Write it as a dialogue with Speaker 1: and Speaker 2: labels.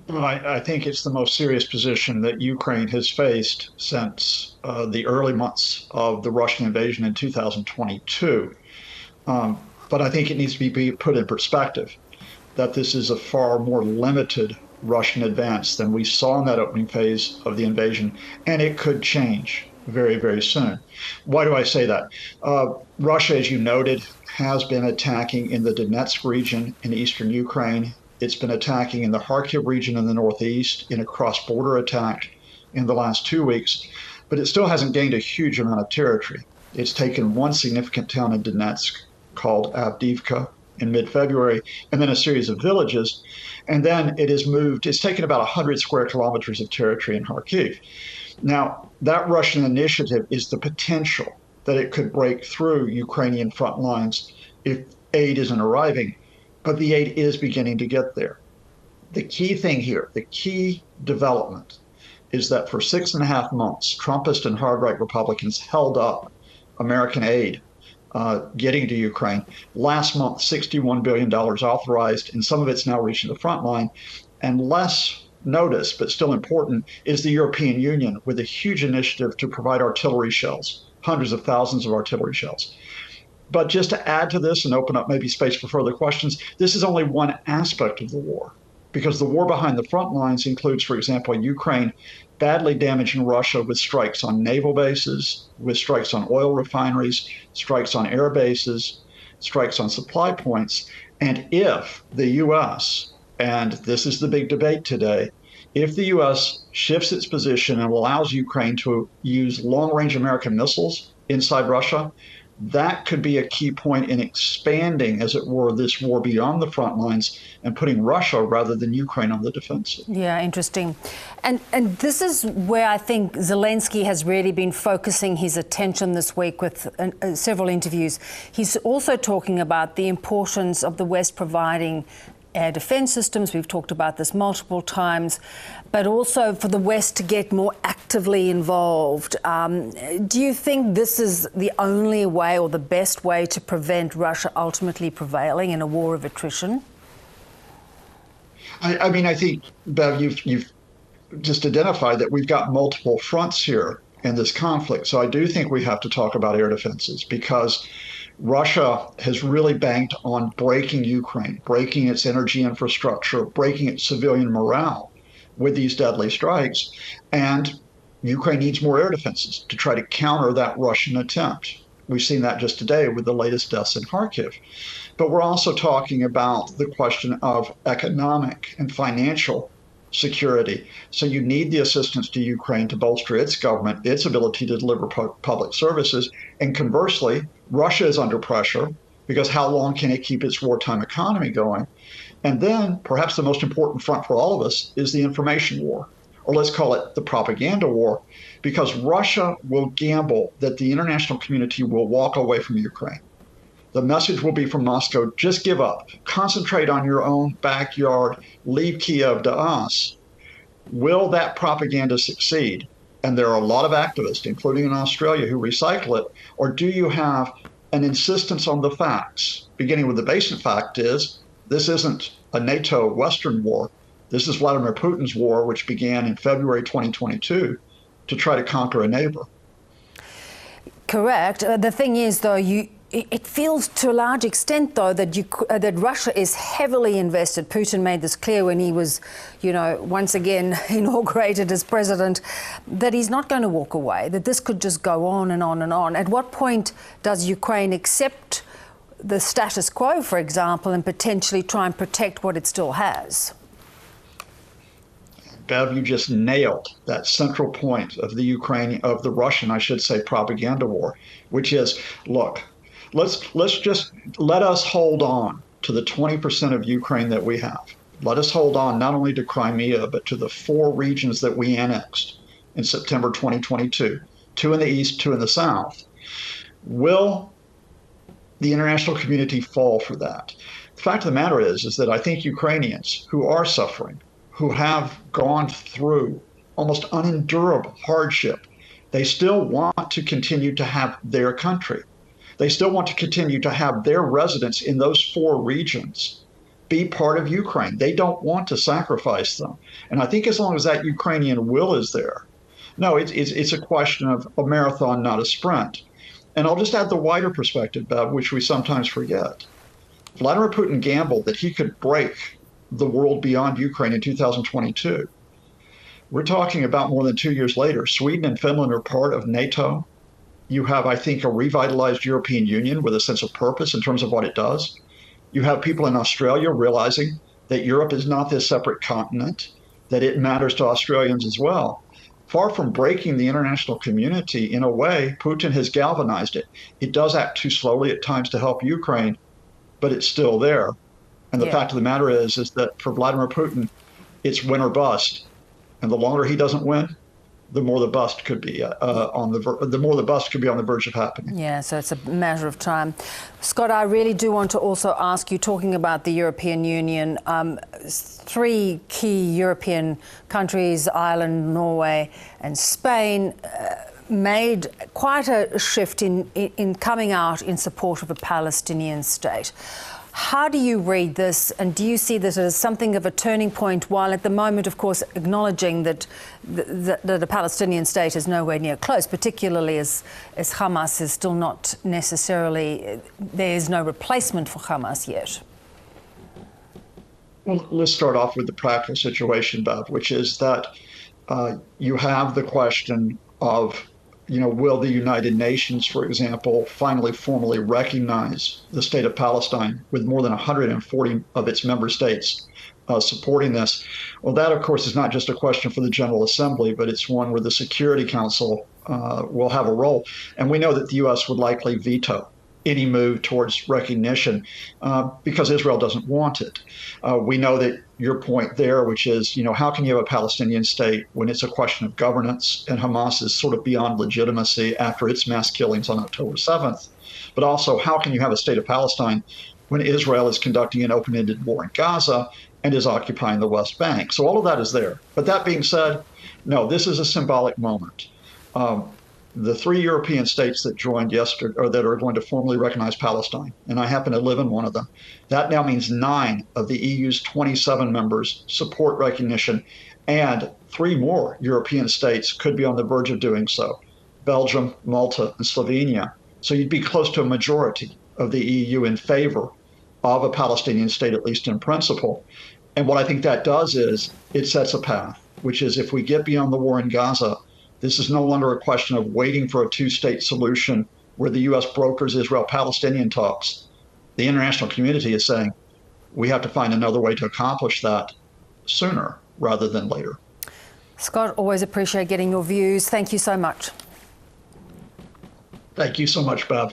Speaker 1: Well, I think it's the most serious position that Ukraine has faced since the early months of the Russian invasion in 2022. But I think it needs to be put in perspective that this is a far more limited Russian advance than we saw in that opening phase of the invasion, and it could change very, very soon. Why do I say that? Uh, Russia, as you noted, has been attacking in the Donetsk region in eastern Ukraine. It's been attacking in the Kharkiv region in the northeast in a cross border attack in the last 2 weeks, but it still hasn't gained a huge amount of territory. It's taken one significant town in Donetsk called Avdiivka in mid February, and then a series of villages. And then it has moved, it's taken about 100 square kilometers of territory in Kharkiv. Now, that Russian initiative is the potential that it could break through Ukrainian front lines if aid isn't arriving, but the aid is beginning to get there. The key thing here, the key development, is that for 6.5 months, Trumpist and hard right Republicans held up American aid getting to Ukraine. Last month, $61 billion dollars authorized, and some of it's now reaching the front line. And less noticed, but still important, is the European Union with a huge initiative to provide artillery shells, hundreds of thousands of artillery shells. But just to add to this and open up maybe space for further questions, this is only one aspect of the war, because the war behind the front lines includes, for example, Ukraine badly damaging Russia with strikes on naval bases, with strikes on oil refineries, strikes on air bases, strikes on supply points. And if the US, and this is the big debate today, if the US shifts its position and allows Ukraine to use long range American missiles inside Russia, that could be a key point in expanding, as it were, this war beyond the front lines and putting Russia rather than Ukraine on the defensive.
Speaker 2: Yeah, interesting. And this is where I think Zelensky has really been focusing his attention this week with several interviews. He's also talking about the importance of the West providing air defense systems. We've talked about this multiple times, but also for the West to get more actively involved. Do you think this is the only way or the best way to prevent Russia ultimately prevailing in a war of attrition?
Speaker 1: I mean, I think, Bev, you've just identified that we've got multiple fronts here in this conflict. So I do think we have to talk about air defenses, because Russia has really banked on breaking Ukraine, breaking its energy infrastructure, breaking its civilian morale with these deadly strikes. And Ukraine needs more air defenses to try to counter that Russian attempt. We've seen that just today with the latest deaths in Kharkiv. But we're also talking about the question of economic and financial security. So you need the assistance to Ukraine to bolster its government, its ability to deliver public services. And conversely, Russia is under pressure because how long can it keep its wartime economy going? And then perhaps the most important front for all of us is the information war, or let's call it the propaganda war, because Russia will gamble that the international community will walk away from Ukraine. The message will be from Moscow, just give up, concentrate on your own backyard, leave Kyiv to us. Will that propaganda succeed? And there are a lot of activists, including in Australia, who recycle it. Or do you have an insistence on the facts, beginning with the basic fact is this isn't a NATO Western war. This is Vladimir Putin's war, which began in February 2022 to try to conquer a neighbor.
Speaker 2: Correct. The thing is, though, it feels to a large extent, though, that Russia is heavily invested. Putin made this clear when he was, once again inaugurated as president, that he's not going to walk away, that this could just go on and on and on. At what point does Ukraine accept the status quo, for example, and potentially try and protect what it still has?
Speaker 1: Bev, you just nailed that central point of the Russian, I should say, propaganda war, which is, look, let's just let us hold on to the 20% of Ukraine that we have. Let us hold on not only to Crimea, but to the 4 regions that we annexed in September 2022, 2 in the east, 2 in the south. Will the international community fall for that? The fact of the matter is that I think Ukrainians who are suffering, who have gone through almost unendurable hardship, they still want to continue to have their country. They still want to continue to have their residents in those 4 regions. be part of Ukraine. They don't want to sacrifice them. And I think as long as that Ukrainian will is there, no, it's a question of a marathon, not a sprint. And I'll just add the wider perspective, Bev, which we sometimes forget. Vladimir Putin gambled that he could break the world beyond Ukraine in 2022. We're talking about more than 2 years later. Sweden and Finland are part of NATO. You have, I think, a revitalized European Union with a sense of purpose in terms of what it does. You have people in Australia realizing that Europe is not this separate continent, that it matters to Australians as well. Far from breaking the international community, in a way, Putin has galvanized it. It does act too slowly at times to help Ukraine, but it's still there. And the fact of the matter is that for Vladimir Putin, it's win or bust. And the longer he doesn't win, the more the bust could be on the verge of happening.
Speaker 2: Yeah, so it's a matter of time. Scott, I really do want to also ask you, talking about the European Union, 3 key European countries, Ireland, Norway and Spain, made quite a shift in coming out in support of a Palestinian state. How do you read this, and do you see this as something of a turning point, while at the moment, of course, acknowledging that the Palestinian state is nowhere near close, particularly as Hamas is still not necessarily, there is no replacement for Hamas yet?
Speaker 1: Well, let's start off with the practical situation, Bev, which is that you have the question of, will the United Nations, for example, finally formally recognize the state of Palestine with more than 140 of its member states supporting this? Well, that, of course, is not just a question for the General Assembly, but it's one where the Security Council will have a role. And we know that the U.S. would likely veto any move towards recognition because Israel doesn't want it. We know that your point there, which is, how can you have a Palestinian state when it's a question of governance and Hamas is sort of beyond legitimacy after its mass killings on October 7th? But also, how can you have a state of Palestine when Israel is conducting an open-ended war in Gaza and is occupying the West Bank? So all of that is there. But that being said, no, this is a symbolic moment. The 3 European states that joined yesterday, or that are going to formally recognize Palestine, and I happen to live in one of them, that now means 9 of the EU's 27 members support recognition, and 3 more European states could be on the verge of doing so: Belgium, Malta, and Slovenia. So you'd be close to a majority of the EU in favor of a Palestinian state, at least in principle. And what I think that does is it sets a path, which is if we get beyond the war in Gaza, this is no longer a question of waiting for a 2-state solution where the U.S. brokers Israel-Palestinian talks. The international community is saying we have to find another way to accomplish that sooner rather than later.
Speaker 2: Scott, always appreciate getting your views. Thank you so much.
Speaker 1: Thank you so much, Bev.